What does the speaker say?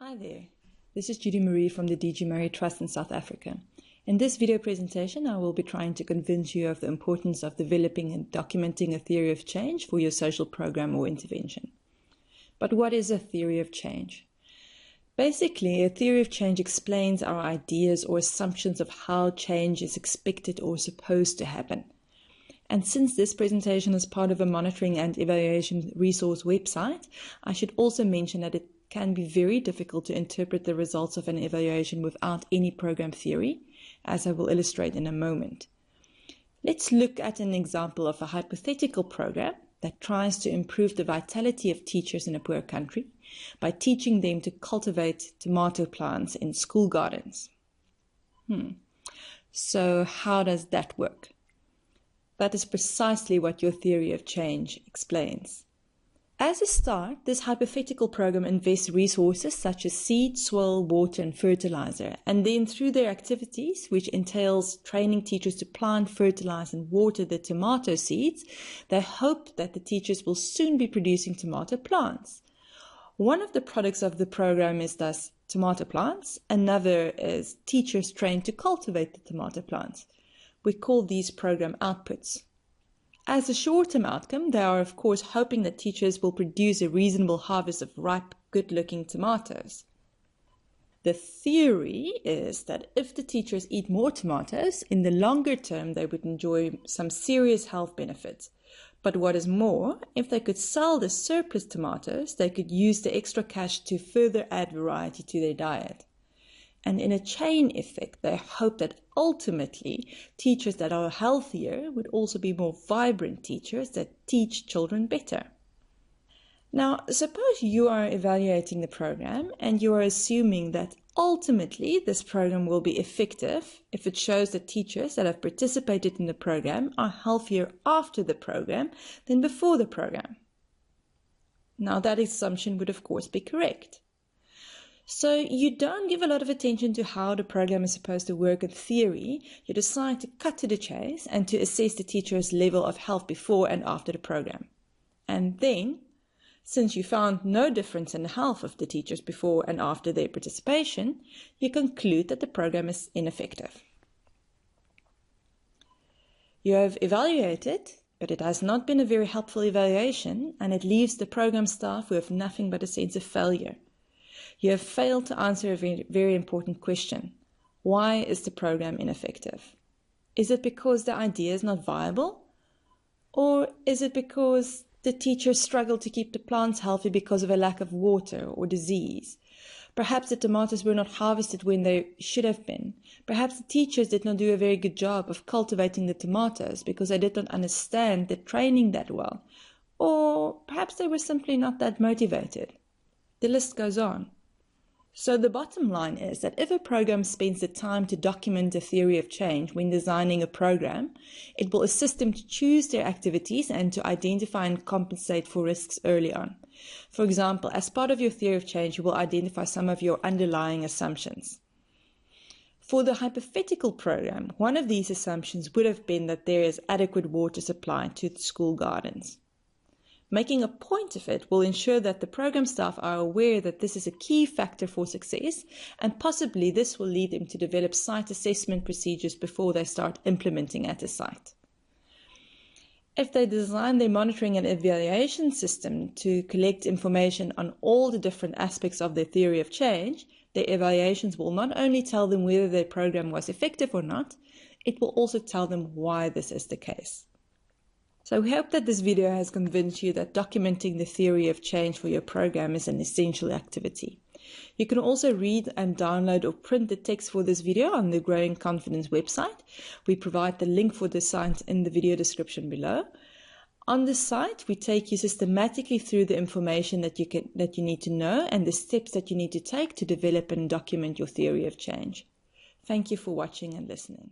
Hi there, this is Judy Marie from the DG Murray Trust in South Africa. In this video presentation, I will be trying to convince you of the importance of developing and documenting a theory of change for your social program or intervention. But what is a theory of change? Basically, a theory of change explains our ideas or assumptions of how change is expected or supposed to happen. And since this presentation is part of a monitoring and evaluation resource website, I should also mention that it can be very difficult to interpret the results of an evaluation without any program theory, as I will illustrate in a moment. Let's look at an example of a hypothetical program that tries to improve the vitality of teachers in a poor country by teaching them to cultivate tomato plants in school gardens. So how does that work? That is precisely what your theory of change explains. As a start, this hypothetical program invests resources such as seed, soil, water, and fertilizer, and then through their activities, which entails training teachers to plant, fertilize, and water the tomato seeds, they hope that the teachers will soon be producing tomato plants. One of the products of the program is thus tomato plants, another is teachers trained to cultivate the tomato plants. We call these program outputs. As a short-term outcome, they are of course hoping that teachers will produce a reasonable harvest of ripe, good-looking tomatoes. The theory is that if the teachers eat more tomatoes, in the longer term they would enjoy some serious health benefits. But what is more, if they could sell the surplus tomatoes, they could use the extra cash to further add variety to their diet. And in a chain effect, they hope that ultimately teachers that are healthier would also be more vibrant teachers that teach children better. Now, suppose you are evaluating the program and you are assuming that ultimately this program will be effective if it shows that teachers that have participated in the program are healthier after the program than before the program. Now, that assumption would of course be correct. So you don't give a lot of attention to how the program is supposed to work in theory. You decide to cut to the chase and to assess the teacher's level of health before and after the program. And then, since you found no difference in the health of the teachers before and after their participation, you conclude that the program is ineffective. You have evaluated, but it has not been a very helpful evaluation, and it leaves the program staff with nothing but a sense of failure. You have failed to answer a very important question. Why is the program ineffective? Is it because the idea is not viable? Or is it because the teachers struggle to keep the plants healthy because of a lack of water or disease? Perhaps the tomatoes were not harvested when they should have been. Perhaps the teachers did not do a very good job of cultivating the tomatoes because they did not understand the training that well. Or perhaps they were simply not that motivated. The list goes on. So the bottom line is that if a program spends the time to document a theory of change when designing a program, it will assist them to choose their activities and to identify and compensate for risks early on. For example, as part of your theory of change, you will identify some of your underlying assumptions. For the hypothetical program, one of these assumptions would have been that there is adequate water supply to the school gardens. Making a point of it will ensure that the program staff are aware that this is a key factor for success, and possibly this will lead them to develop site assessment procedures before they start implementing at a site. If they design their monitoring and evaluation system to collect information on all the different aspects of their theory of change, their evaluations will not only tell them whether their program was effective or not, it will also tell them why this is the case. So we hope that this video has convinced you that documenting the theory of change for your program is an essential activity. You can also read and download or print the text for this video on the Growing Confidence website. We provide the link for the site in the video description below. On the site, we take you systematically through the information that you need to know and the steps that you need to take to develop and document your theory of change. Thank you for watching and listening.